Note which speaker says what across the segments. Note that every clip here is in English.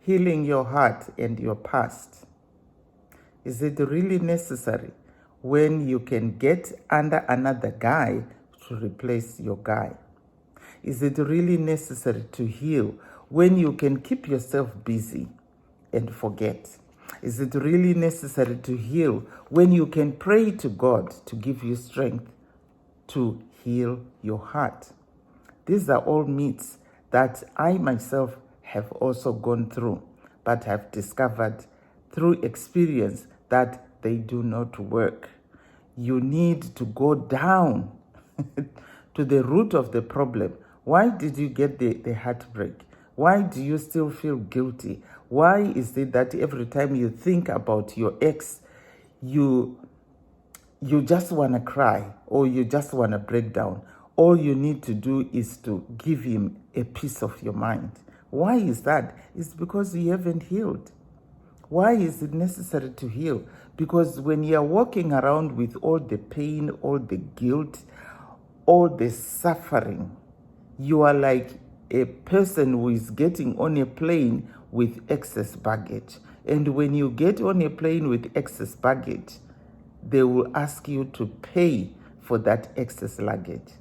Speaker 1: healing your heart and your past? Is it really necessary when you can get under another guy to replace your guy? Is it really necessary to heal when you can keep yourself busy and forget? Is it really necessary to heal when you can pray to God to give you strength to heal your heart? These are all myths that I myself have also gone through, but have discovered through experience that they do not work. You need to go down to the root of the problem. Why did you get the heartbreak? Why do you still feel guilty? Why is it that every time you think about your ex, you just want to cry, or you just want to break down? All you need to do is to give him a piece of your mind. Why is that? It's because you haven't healed. Why is it necessary to heal? Because when you're walking around with all the pain, all the guilt, all the suffering, you are like a person who is getting on a plane with excess baggage. And when you get on a plane with excess baggage, they will ask you to pay for that excess luggage.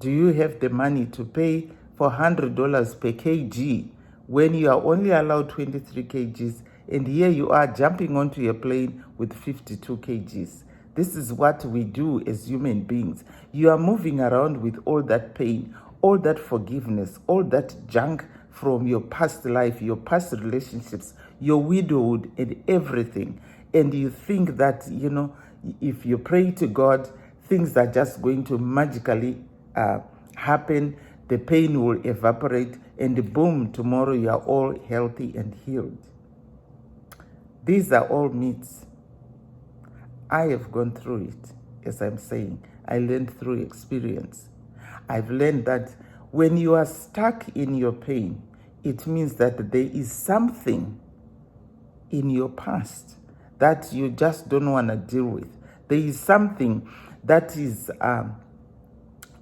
Speaker 1: Do you have the money to pay for $100 per kg when you are only allowed 23 kgs, and here you are jumping onto a plane with 52 kgs? This is what we do as human beings. You are moving around with all that pain, all that forgiveness, all that junk from your past life, your past relationships, your widowhood, and everything. And you think that, if you pray to God, things are just going to magically happen, the pain will evaporate, and boom, tomorrow you are all healthy and healed. These are all myths. I have gone through it, as I'm saying. I learned through experience. I've learned that when you are stuck in your pain, it means that there is something in your past that you just don't want to deal with. There is something that is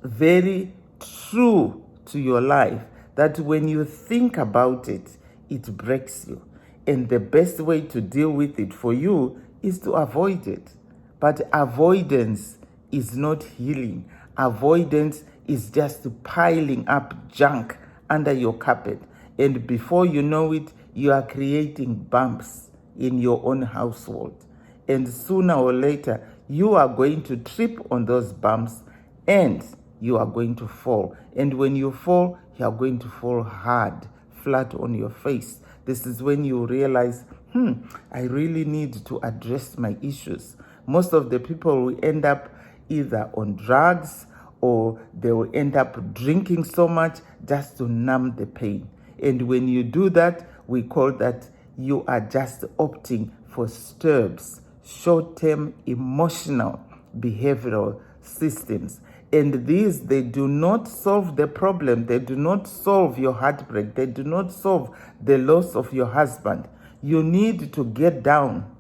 Speaker 1: very true to your life, that when you think about it, it breaks you. And the best way to deal with it for you is to avoid it. But avoidance is not healing. Avoidance is just piling up junk under your carpet. And before you know it, you are creating bumps in your own household. And sooner or later, you are going to trip on those bumps and you are going to fall. And when you fall, you are going to fall hard, flat on your face. This is when you realize, I really need to address my issues. Most of the people will end up either on drugs, or they will end up drinking so much just to numb the pain. And when you do that, we call that you are just opting for STIRBs, short-term emotional behavioral systems. And these, they do not solve the problem. They do not solve your heartbreak. They do not solve the loss of your husband. You need to get down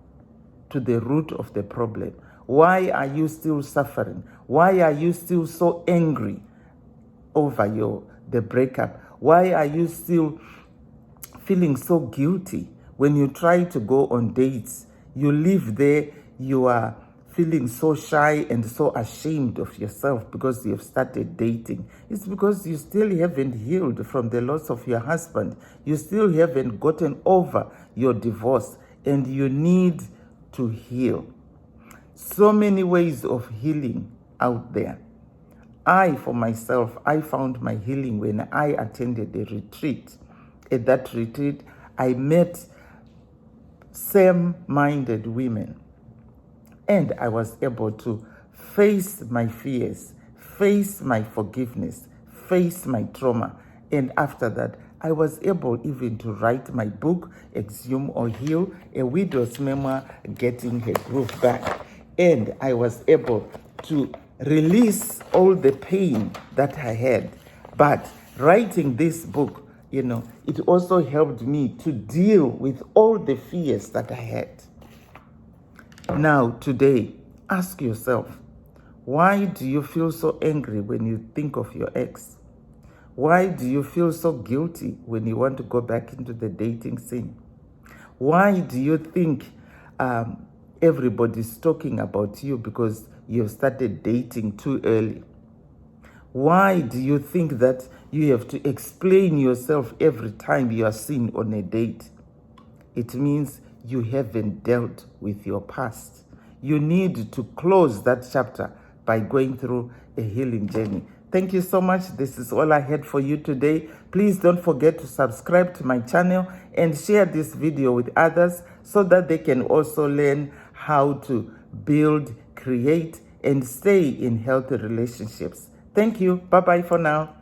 Speaker 1: to the root of the problem. Why are you still suffering? Why are you still so angry over the breakup? Why are you still feeling so guilty when you try to go on dates? You live there, you are feeling so shy and so ashamed of yourself because you've started dating. It's because you still haven't healed from the loss of your husband. You still haven't gotten over your divorce, and you need to heal. So many ways of healing out there. I, for myself, I found my healing when I attended a retreat. At that retreat, I met same-minded women, and I was able to face my fears, face my forgiveness, face my trauma. And after that, I was able even to write my book, Exhume or Heal, a widow's memoir, Getting Her Groove Back. And I was able to release all the pain that I had. But writing this book, it also helped me to deal with all the fears that I had. Now, today, ask yourself, why do you feel so angry when you think of your ex? Why do you feel so guilty when you want to go back into the dating scene? Why do you think everybody's talking about you because you've started dating too early? Why do you think that you have to explain yourself every time you are seen on a date? It means you haven't dealt with your past. You need to close that chapter by going through a healing journey. Thank you so much. This is all I had for you today. Please don't forget to subscribe to my channel and share this video with others so that they can also learn how to build, create, and stay in healthy relationships. Thank you. Bye-bye for now.